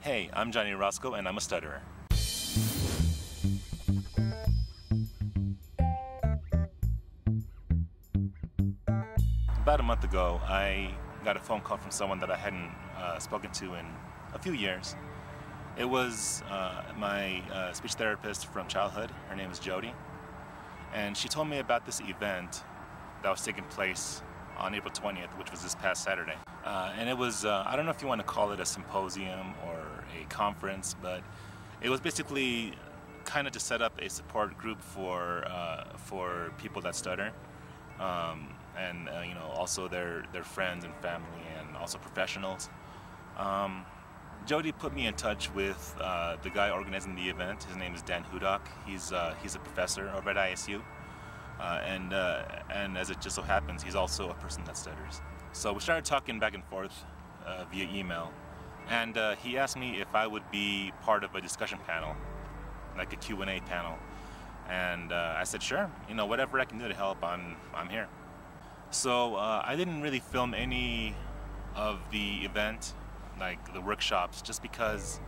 Hey, I'm Johnny Roscoe and I'm a stutterer. About a month ago, I got a phone call from someone that I hadn't spoken to in a few years. It was my speech therapist from childhood. Her name is Jody. And she told me about this event that was taking place on April 20th, which was this past Saturday. And it was, I don't know if you want to call it a symposium or a conference, but it was basically kind of to set up a support group for people that stutter. And you know, also their friends and family and also professionals. Jody put me in touch with the guy organizing the event. His name is Dan Hudock. He's a professor over at ISU. And as it just so happens, he's also a person that stutters. So we started talking back and forth via email, and he asked me if I would be part of a discussion panel, like a Q&A panel. And I said, sure, you know, whatever I can do to help, I'm here. So I didn't really film any of the event, like the workshops, just because,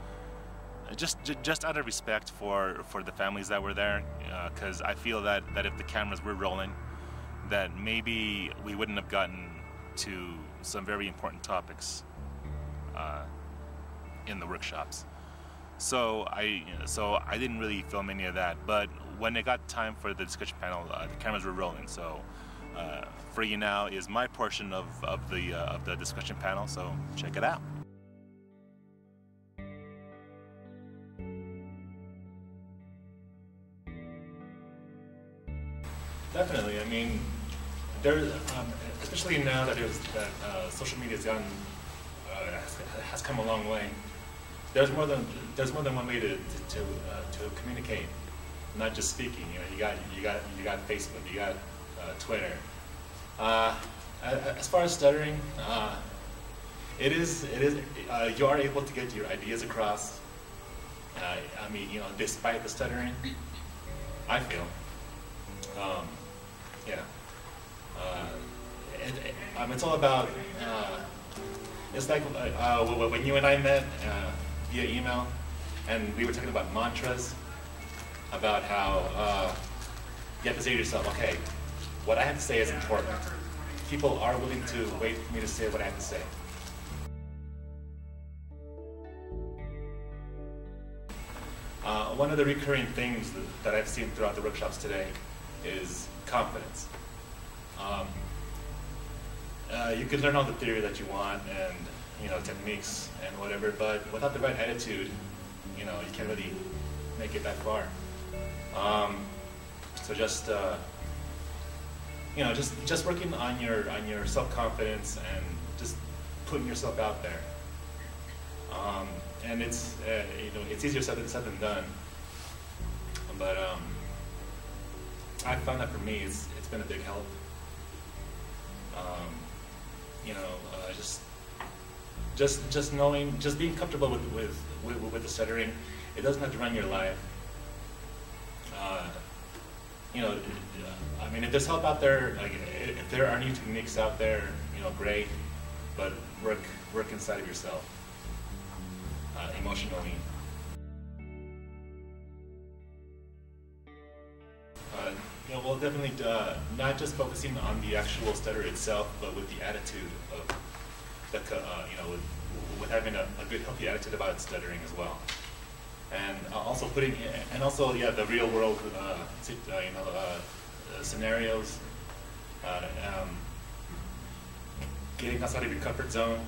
just out of respect for the families that were there, because I feel that if the cameras were rolling, that maybe we wouldn't have gotten to some very important topics in the workshops. So I didn't really film any of that. But when it got time for the discussion panel, the cameras were rolling. So for you now is my portion of the discussion panel. So check it out. Definitely. I mean, there's especially now that social media has come a long way. There's more than one way to communicate, not just speaking. You know, you got Facebook, you got Twitter. As far as stuttering, you are able to get your ideas across. I mean, you know, despite the stuttering, I feel. Yeah. It's all about. It's like when you and I met via email, and we were talking about mantras, about how you have to say to yourself, okay, what I have to say is important. People are willing to wait for me to say what I have to say. One of the recurring things that I've seen throughout the workshops today is confidence. You can learn all the theory that you want and, you know, techniques and whatever, but without the right attitude, you know, you can't really make it that far. So just you know, just working on your self-confidence and just putting yourself out there. And it's you know, it's easier said than done. But I found that for me, it's been a big help. You know, just knowing, just being comfortable with the stuttering. It doesn't have to run your life. You know, I mean, if there's help out there, like if there are new techniques out there, you know, great. But work inside of yourself, emotionally. You know, well, definitely not just focusing on the actual stutter itself, but with the attitude of the, you know, with having a good, healthy attitude about stuttering as well, and also yeah, the real world, you know, scenarios, getting outside of your comfort zone.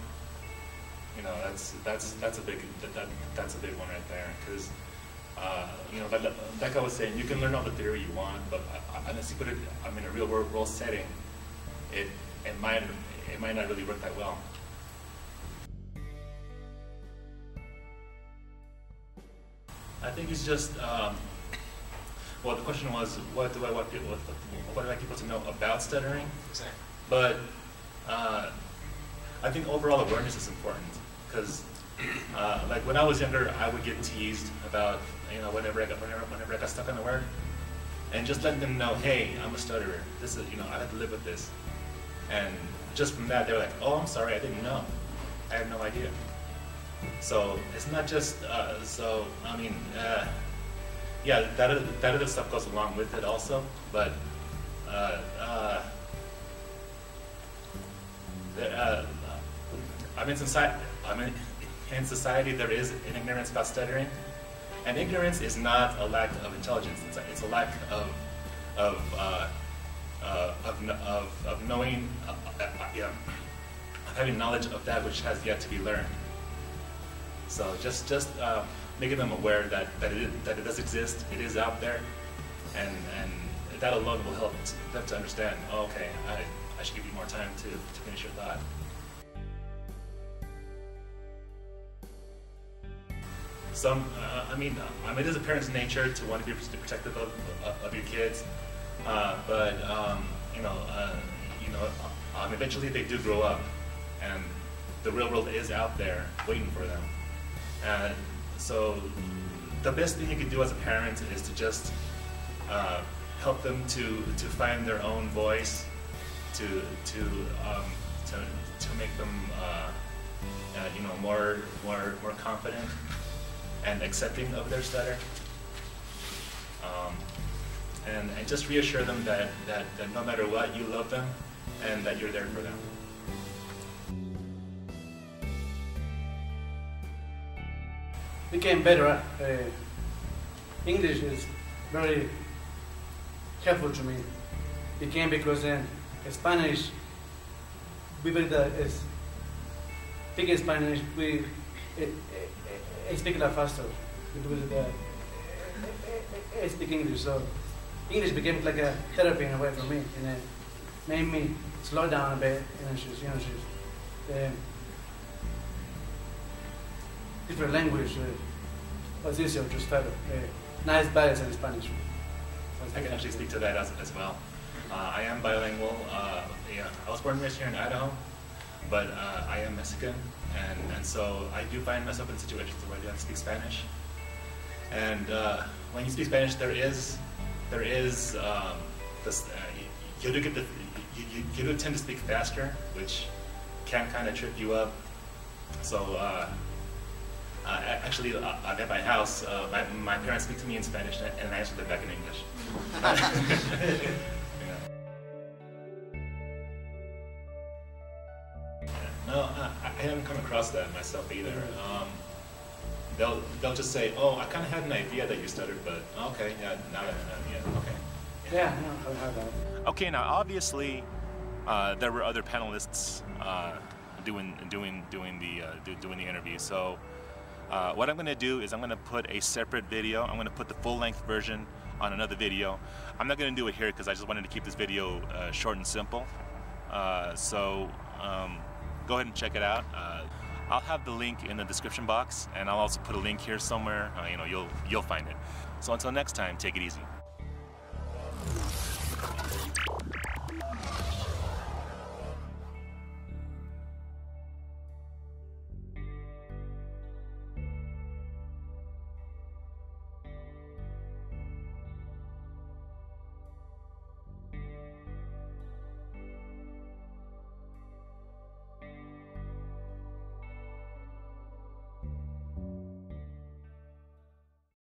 You know, that's a big one right there, because. You know, like I was saying, you can learn all the theory you want, but unless you put it, I mean, a real world setting, it might not really work that well. I think it's just, well, the question was, what do I want people to know about stuttering? Exactly. But I think overall awareness is important, because like when I was younger, I would get teased about, you know, whenever I got stuck on a word, and just letting them know, hey, I'm a stutterer. This is, you know, I have to live with this. And just from that, they were like, oh, I'm sorry, I didn't know. I had no idea. So it's not just, yeah, that other stuff goes along with it also, but in society there is an ignorance about stuttering, and ignorance is not a lack of intelligence. It's a lack of knowing, of having knowledge of that which has yet to be learned. So just making them aware that it does exist, it is out there, and that alone will help them to understand. Oh, okay, I should give you more time to finish your thought. It is a parent's nature to want to be protective of your kids, but eventually they do grow up, and the real world is out there waiting for them. And so the best thing you can do as a parent is to just help them to find their own voice, to make them more confident and accepting of their stutter, and just reassure them that no matter what, you love them and that you're there for them. Became better. English is very helpful to me. Became because in Spanish, we speaking Spanish, we speak a lot faster. I speak English, so English became like a therapy in a way for me, and it made me slow down a bit. Different language was easier to study. Not as bad as in Spanish. I can actually speak to that as well. I am bilingual. I was born and raised here in Idaho, but I am Mexican, and so I do find myself in situations where I do have to speak Spanish. And when you speak Spanish, you do tend to speak faster, which can kind of trip you up. So actually, at my house, my parents speak to me in Spanish, and I answer them back in English. No, I haven't come across that myself either. They'll just say, "Oh, I kind of had an idea that you stuttered, but okay, yeah, okay." Yeah, no, I haven't heard that. Okay, now obviously, there were other panelists doing the interview. So what I'm going to do is I'm going to put a separate video. I'm going to put the full-length version on another video. I'm not going to do it here because I just wanted to keep this video short and simple. Go ahead and check it out. I'll have the link in the description box, and I'll also put a link here somewhere. You'll find it. So until next time, take it easy.